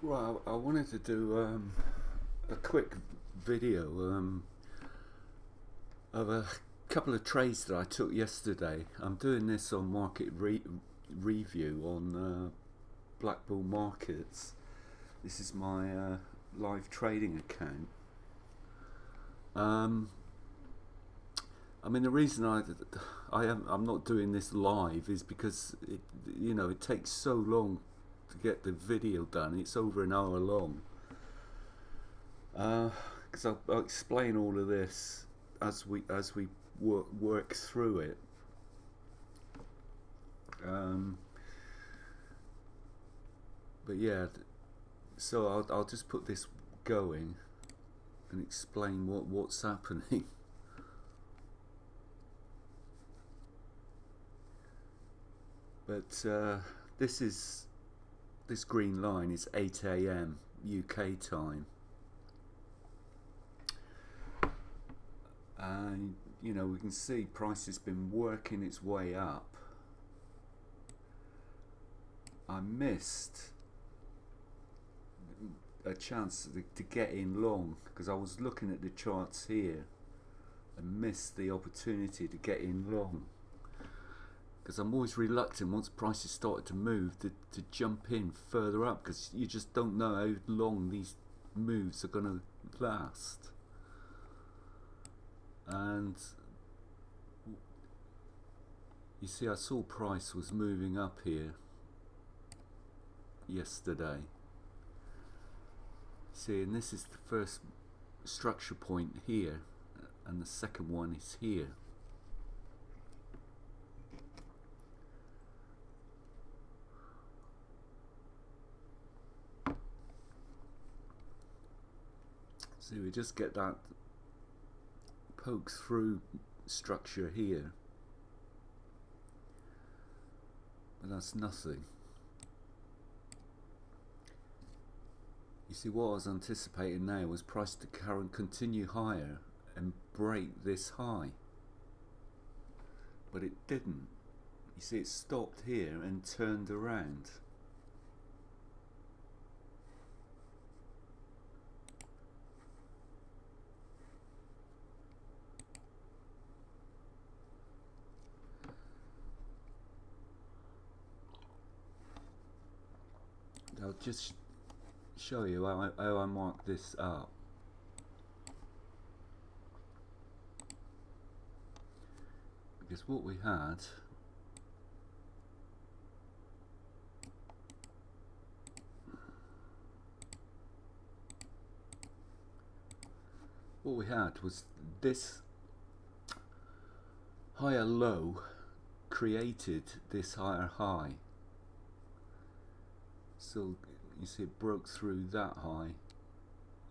Well, I wanted to do a quick video of a couple of trades that I took yesterday. I'm doing this on Review on Black Bull Markets. This is my live trading account. I mean, the reason I'm not doing this live is because it takes so long to get the video done. It's over an hour long. Because I'll explain all of this as we work through it. But yeah, so I'll just put this going and explain what's happening. But this green line is 8 a.m. UK time, and we can see price has been working its way up. I missed a chance to get in long because I was looking at the charts here and missed the opportunity to get in long, because I'm always reluctant once prices started to move to jump in further up, because you just don't know how long these moves are going to last. And you see, I saw price was moving up here yesterday. See, and this is the first structure point here, and the second one is here. See, we just get that pokes through structure here, but that's nothing. You see, what I was anticipating now was price to continue higher and break this high, but it didn't. You see, it stopped here and turned around. I'll just show you how I mark this up. Because what we had was this higher low created this higher high. So you see, it broke through that high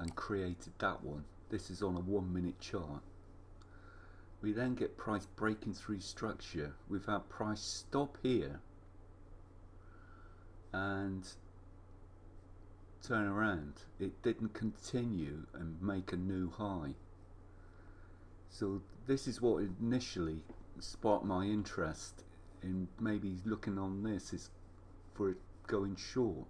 and created that one. This is on a 1 minute chart. We then get price breaking through structure. We've had price stop here and turn around. It didn't continue and make a new high. So this is what initially sparked my interest in maybe looking on this, is for it going short.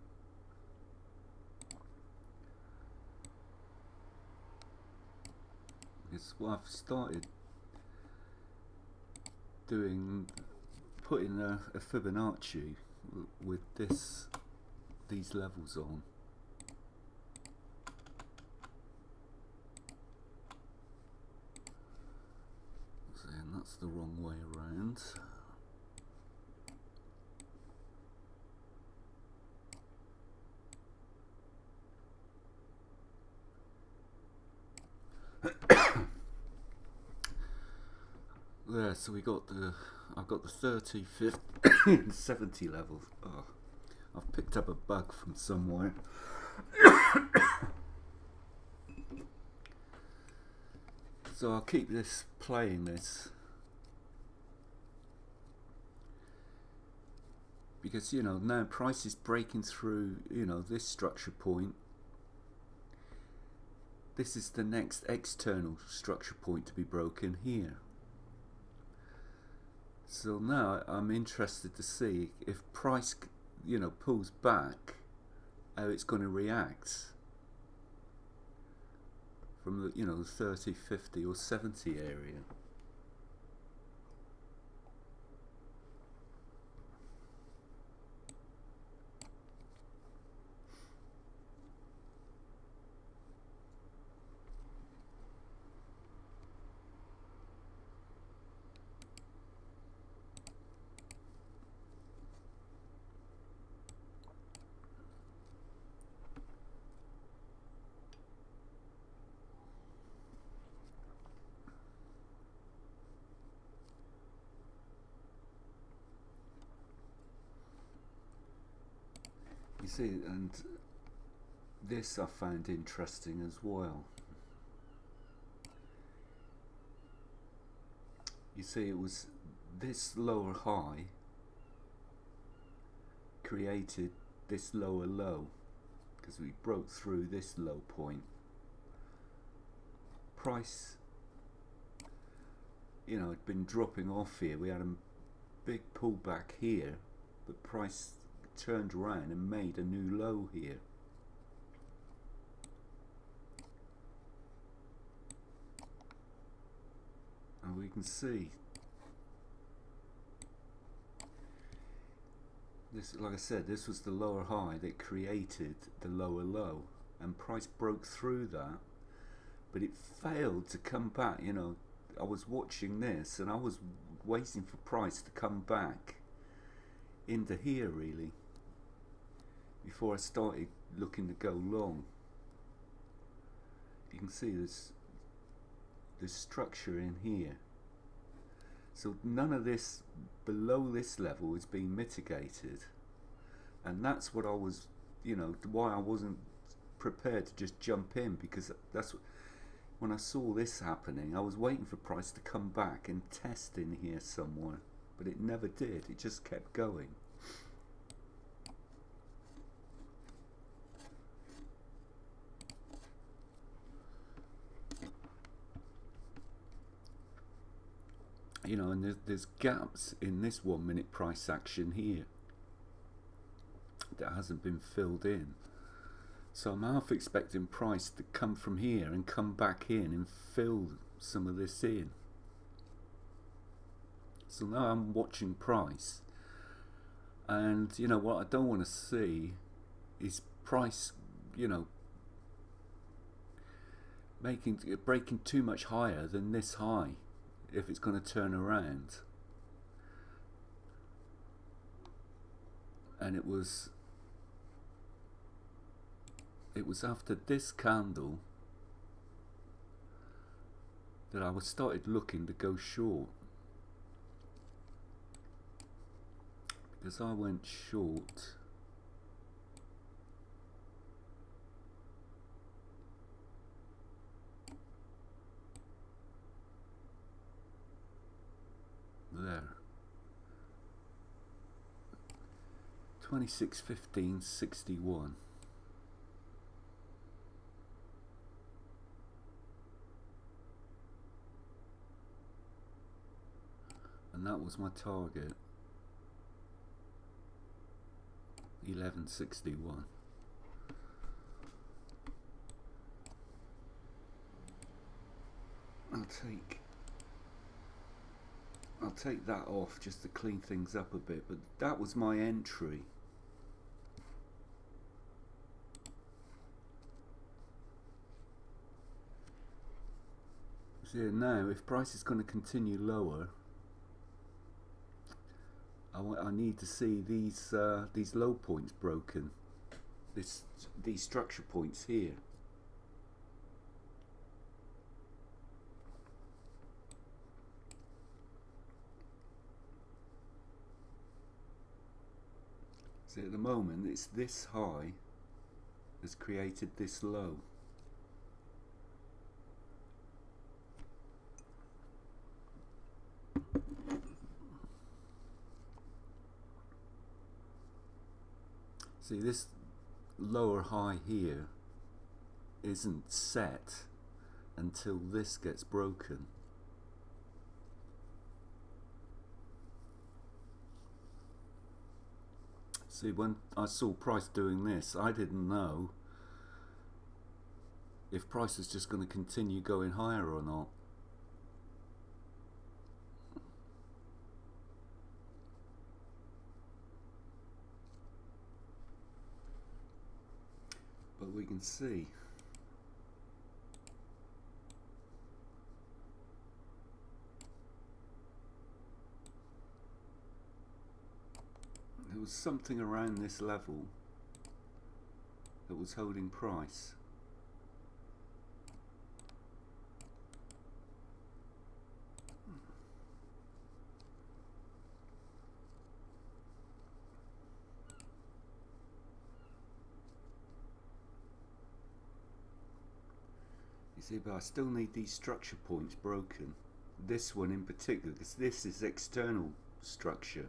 It's what I've started doing, putting a Fibonacci with these levels on. And that's the wrong way around. There, so I've got the 30, 50, and 70 levels. Oh, I've picked up a bug from somewhere. So I'll keep playing this, because now price is breaking through this structure point. This is the next external structure point to be broken here. So now I'm interested to see if price pulls back how it's going to react from the, you know, the 30, 50 or 70 area. You see, and this I found interesting as well. You see, it was this lower high created this lower low, because we broke through this low point. Price, you know, had been dropping off here. We had a big pullback here, but price turned around and made a new low here. And we can see this, like I said, this was the lower high that created the lower low, and price broke through that, but it failed to come back. You know, I was watching this and I was waiting for price to come back into here really before I started looking to go long. You can see this structure in here, so none of this below this level is being mitigated, and that's what I was, you know, why I wasn't prepared to just jump in, because that's what, when I saw this happening, I was waiting for price to come back and test in here somewhere, but it never did. It just kept going. You know, and there's gaps in this 1 minute price action here that hasn't been filled in. So I'm half expecting price to come from here and come back in and fill some of this in. So now I'm watching price, and you know what I don't want to see is price, you know, breaking too much higher than this high if it's going to turn around. And it was after this candle that I started looking to go short, because I went short there, 26.15.61. And that was my target, 11.61. I'll take that off just to clean things up a bit, but that was my entry. So now, if price is going to continue lower, I need to see these low points broken, these structure points here. So at the moment, it's this high has created this low. See, this lower high here isn't set until this gets broken. See, when I saw price doing this, I didn't know if price is just going to continue going higher or not. But we can see there was something around this level that was holding price. You see, but I still need these structure points broken. This one in particular, because this is external structure.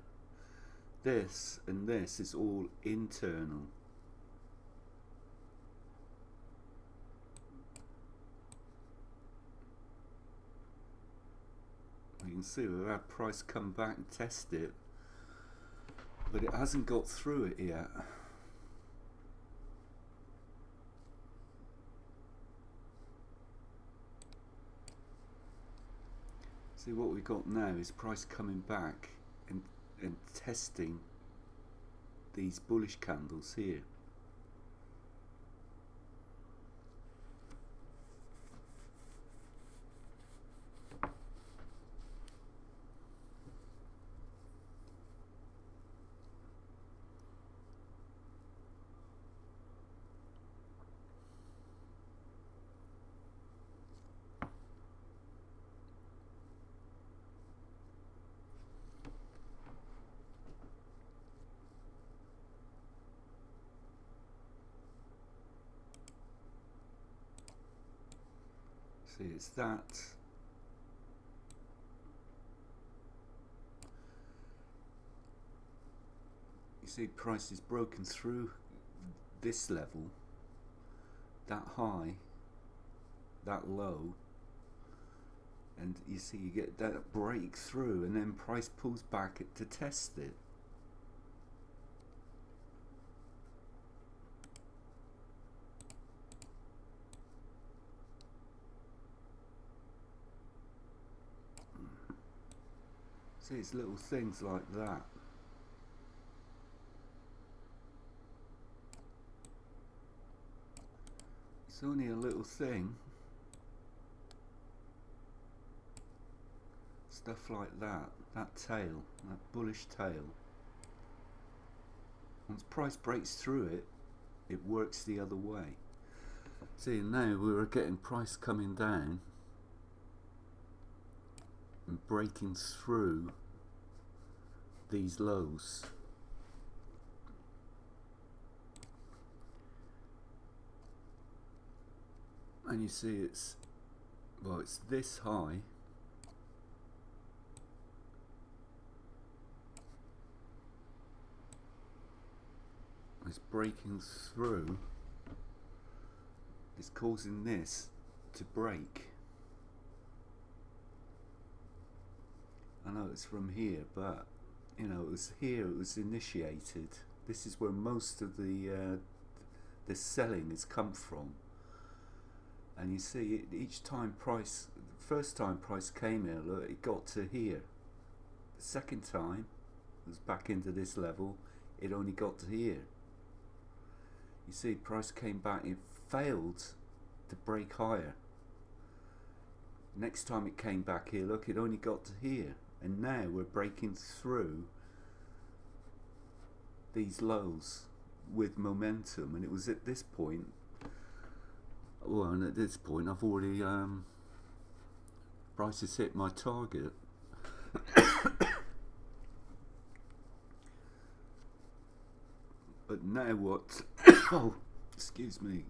This and this is all internal. You can see we've had price come back and test it, but it hasn't got through it yet. See, what we've got now is price coming back and testing these bullish candles here. See, it's that. You see, price is broken through this level, that high, that low, and you see you get that breakthrough, and then price pulls back to test it. See, it's little things like that. It's only a little thing. Stuff like that. That tail, that bullish tail. Once price breaks through it, it works the other way. See, now we were getting price coming down and breaking through these lows. And you see it's, well, it's this high. It's breaking through. It's causing this to break. I know it's from here, but you know, it was here it was initiated. This is where most of the selling has come from. And you see, each time price, the first time price came here, look, it got to here. The second time, it was back into this level, it only got to here. You see, price came back, it failed to break higher. Next time it came back here, look, it only got to here. And now we're breaking through these lows with momentum. And it was at this point, well, and at this point I've already price has hit my target. But now what? Oh, excuse me.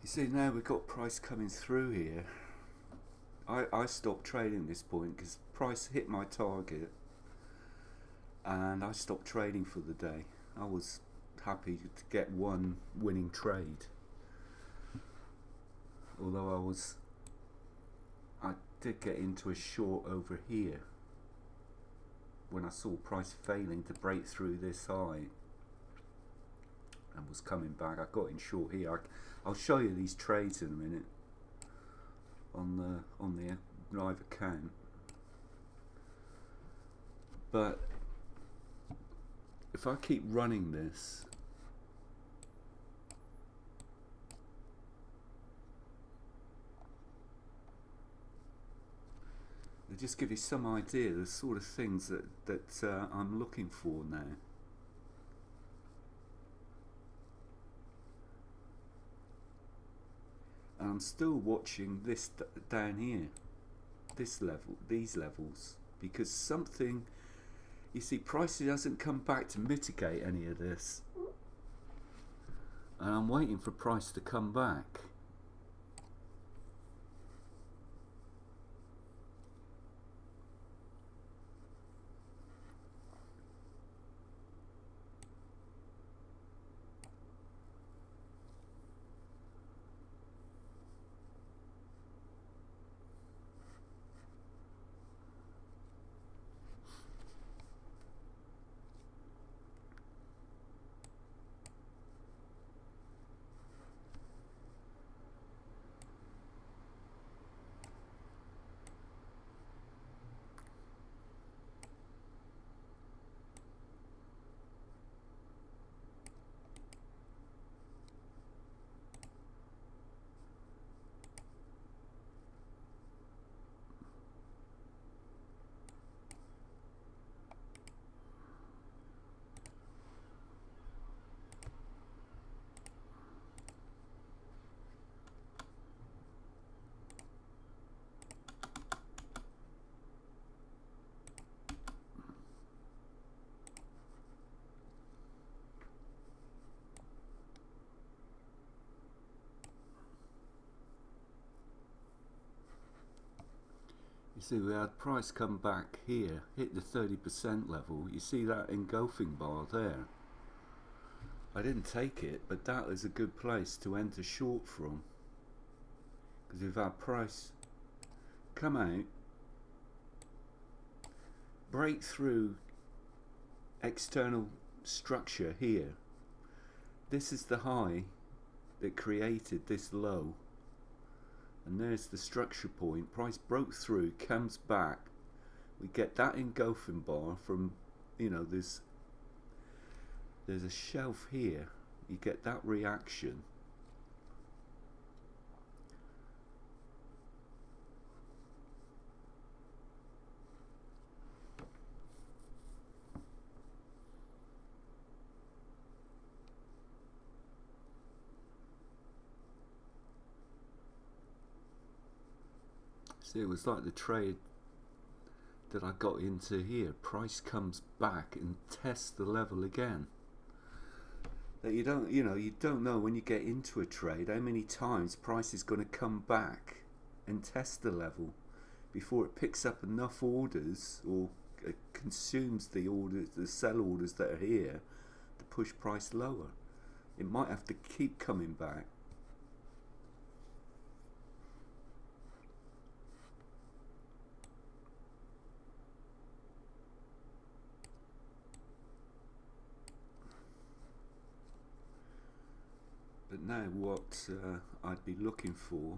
You see, now we've got price coming through here. I stopped trading at this point because price hit my target and I stopped trading for the day. I was happy to get one winning trade, although I did get into a short over here when I saw price failing to break through this high and was coming back. I got in short here. I'll show you these trades in a minute on the live account, but if I keep running this, to just give you some idea of the sort of things that I'm looking for now. And I'm still watching this down here, this level, these levels, because something, you see, price hasn't come back to mitigate any of this, and I'm waiting for price to come back. You see, we had price come back here, hit the 30% level. You see that engulfing bar there? I didn't take it, but that is a good place to enter short from, because we've had price come out, break through external structure here. This is the high that created this low, and there's the structure point. Price broke through, comes back, we get that engulfing bar from, you know, there's a shelf here, you get that reaction. See, it was like the trade that I got into here. Price comes back and tests the level again. That you don't know when you get into a trade how many times price is going to come back and test the level before it picks up enough orders or consumes the orders, the sell orders that are here, to push price lower. It might have to keep coming back. But now what I'd be looking for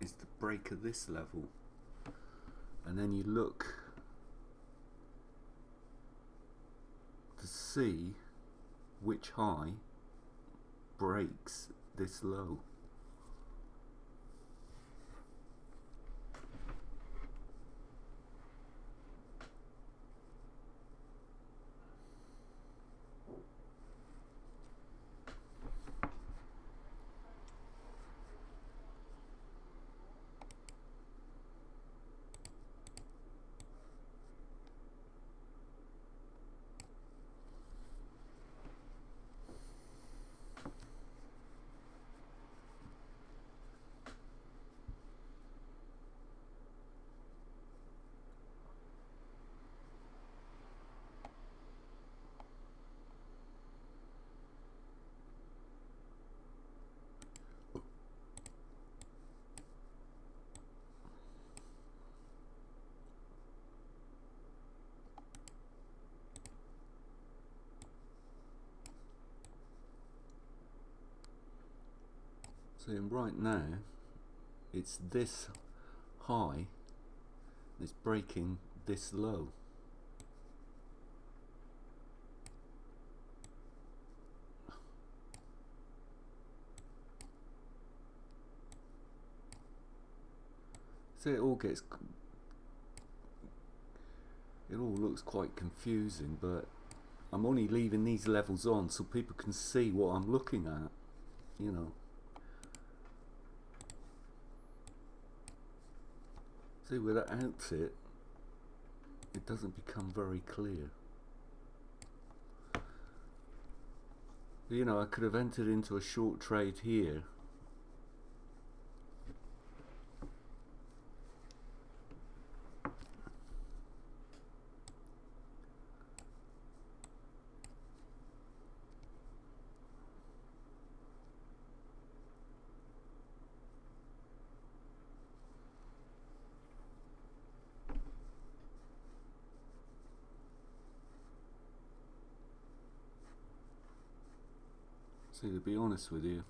is the break of this level, and then you look to see which high breaks this low. So right now it's this high, it's breaking this low. So it all looks quite confusing, but I'm only leaving these levels on so people can see what I'm looking at, you know. See, without it, it doesn't become very clear. You know, I could have entered into a short trade here. See, to be honest with you,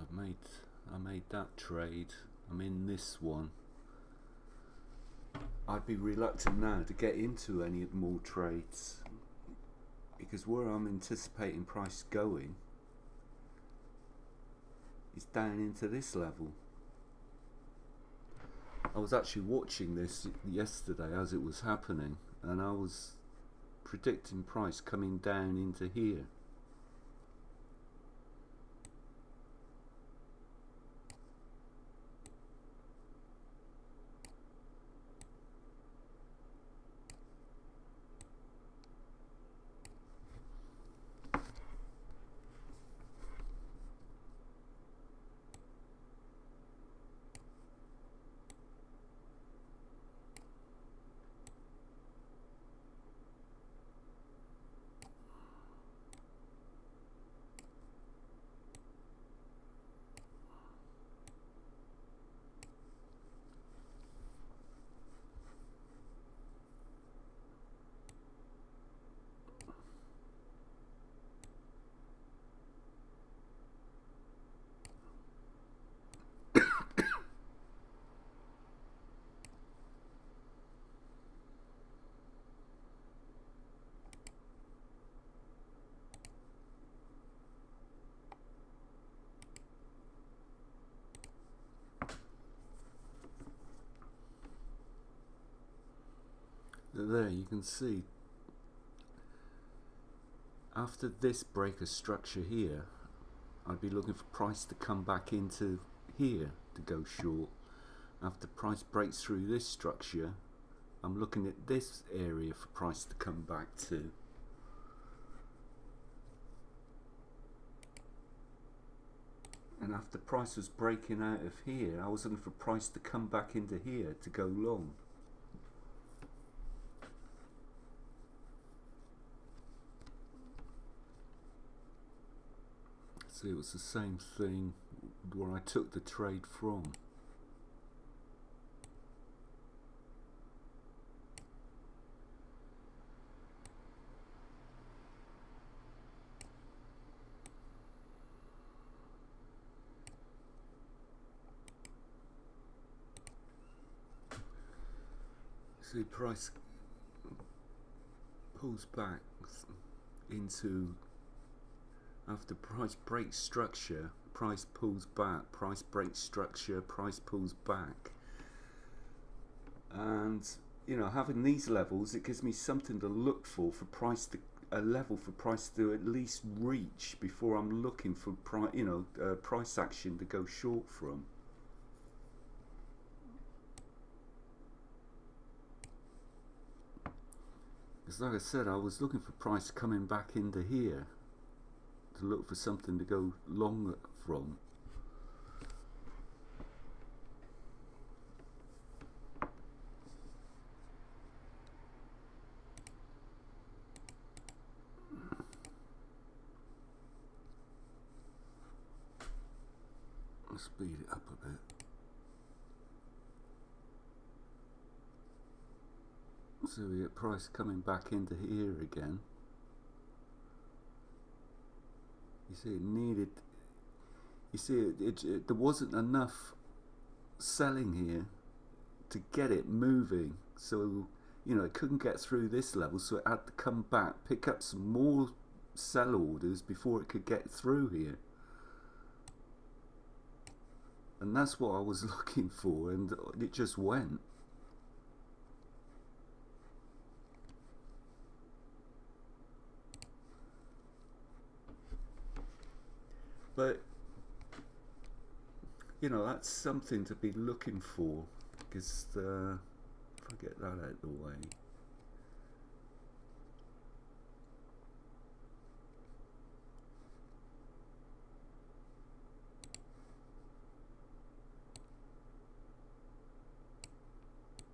I made that trade. I'm in this one. I'd be reluctant now to get into any more trades because where I'm anticipating price going is down into this level. I was actually watching this yesterday as it was happening, and I was predicting price coming down into here. There you can see after this break of structure here, I'd be looking for price to come back into here to go short. After price breaks through this structure, I'm looking at this area for price to come back to. And after price was breaking out of here, I was looking for price to come back into here to go long. See, it was the same thing where I took the trade from. See, price pulls back into, after price breaks structure, price pulls back, price breaks structure, price pulls back. And you know, having these levels, it gives me something to look for price to, a level for price to at least reach before I'm looking for price action to go short from. Because like I said, I was looking for price coming back into here to look for something to go long from. Let's speed it up a bit. So we get price coming back into here again. You see it needed, you see there wasn't enough selling here to get it moving, so you know it couldn't get through this level, so it had to come back, pick up some more sell orders before it could get through here. And that's what I was looking for, and it just went. But you know, that's something to be looking for, because if I get that out of the way.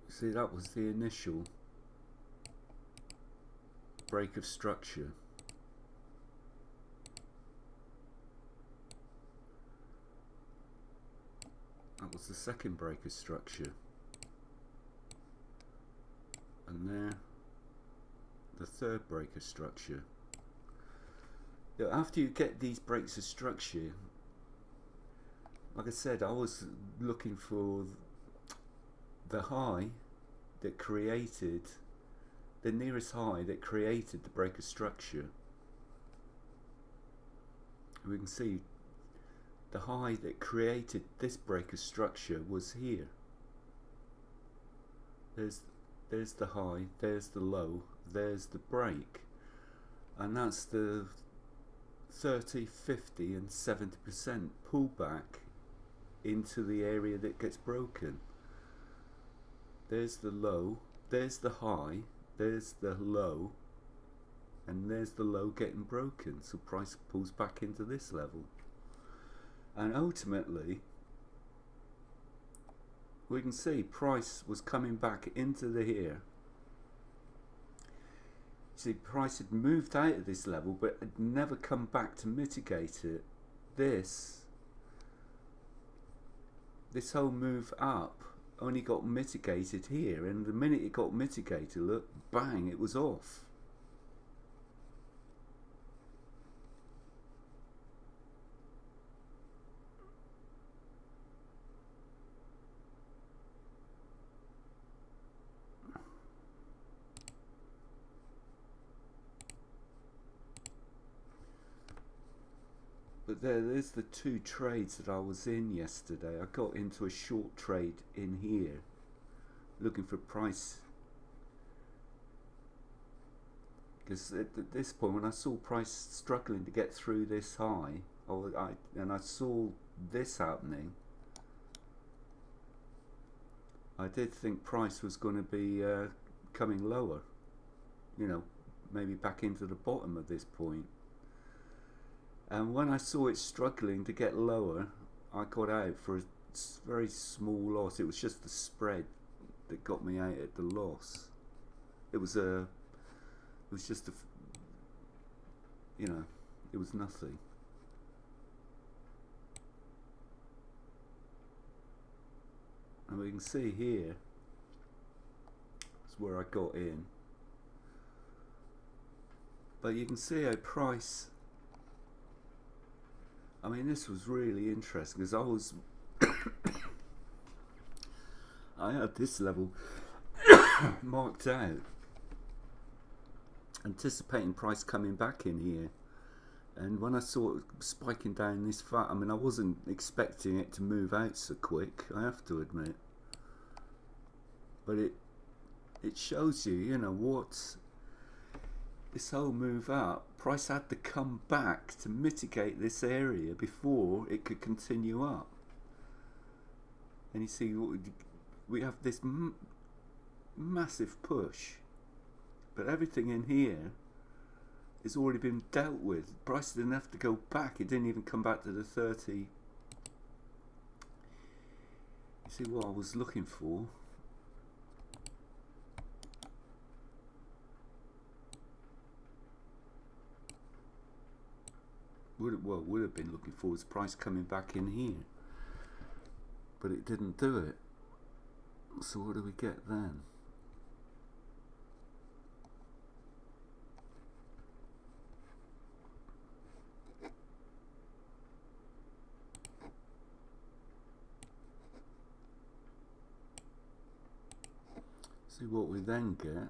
See, that was the initial break of structure. That was the second break of structure. And there, the third break of structure. Now, after you get these breaks of structure, like I said, I was looking for the high that created, the nearest high that created the break of structure. And we can see the high that created this break of structure was here. There's the high, there's the low, there's the break, and that's the 30, 50 and 70% pullback into the area that gets broken. There's the low, there's the high, there's the low, and there's the low getting broken, so price pulls back into this level. And ultimately we can see price was coming back into the here. See, price had moved out of this level but had never come back to mitigate it. This whole move up only got mitigated here, and the minute it got mitigated, look, bang, it was off. But there's the two trades that I was in yesterday. I got into a short trade in here, looking for price. Because at this point, when I saw price struggling to get through this high, and I saw this happening, I did think price was going to be coming lower. You know, maybe back into the bottom of this point. And when I saw it struggling to get lower, I got out for a very small loss. It was just the spread that got me out at the loss. It was just you know, it was nothing. And we can see here, that's where I got in. But you can see how price, I mean, this was really interesting because I had this level marked out, anticipating price coming back in here. And when I saw it spiking down this far, I mean, I wasn't expecting it to move out so quick, I have to admit. But it shows you, you know, what this whole move up, price had to come back to mitigate this area before it could continue up. And you see, we have this massive push, but everything in here has already been dealt with. Price didn't have to go back, it didn't even come back to the 30. You see what I was looking for? Would have been looking for was price coming back in here, but it didn't do it. So what do we get then? See what we then get.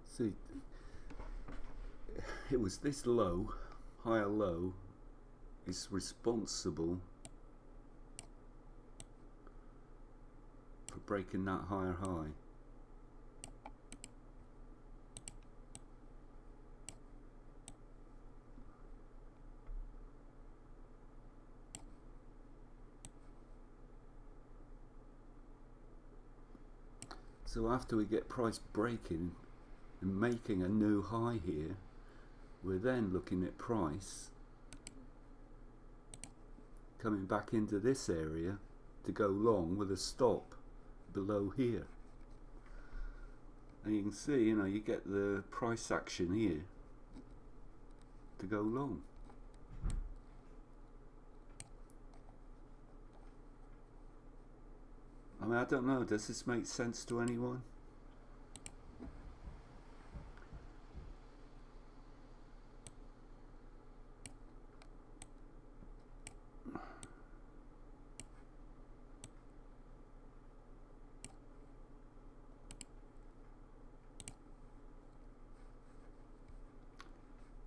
See, it was this low, higher low, is responsible for breaking that higher high. So after we get price breaking and making a new high here, we're then looking at price coming back into this area to go long with a stop below here. And you can see, you know, you get the price action here to go long. I mean, I don't know, does this make sense to anyone?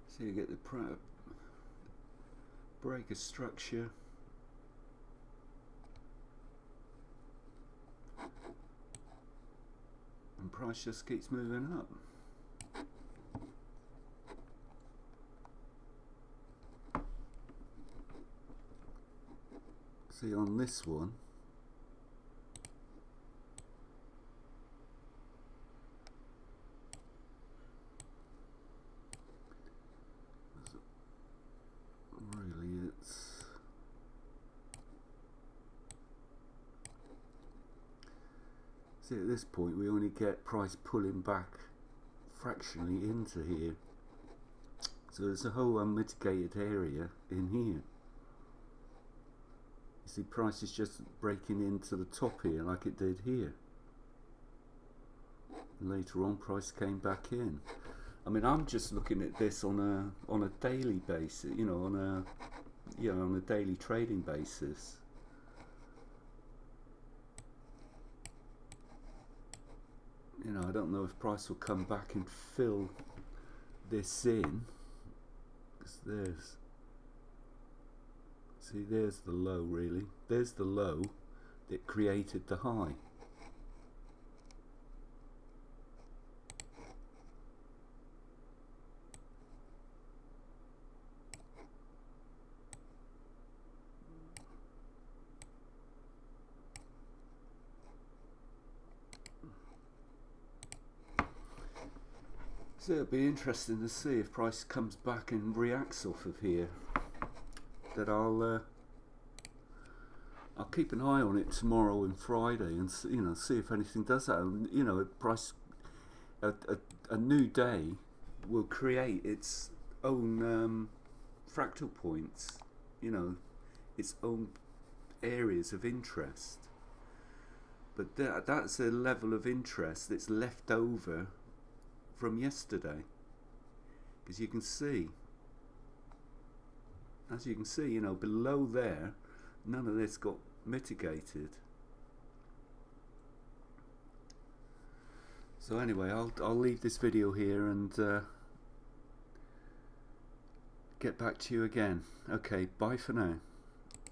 So you get the breaker structure. And price just keeps moving up. See on this one, really it's see at this point we only get price pulling back fractionally into here, so there's a whole unmitigated area in here. You see price is just breaking into the top here like it did here. Later on price came back in. I mean, I'm just looking at this on a daily basis, you know, on a daily trading basis. You know, I don't know if price will come back and fill this in, because there's the low really. There's the low that created the high. So it'll be interesting to see if price comes back and reacts off of here. That I'll keep an eye on it tomorrow and Friday, and see if anything does that. And, you know, price a new day will create its own fractal points. You know, its own areas of interest. But that's a level of interest that's left over from yesterday, because you can see, as you can see, you know, below there, none of this got mitigated. So anyway, I'll leave this video here and get back to you again. Okay, bye for now.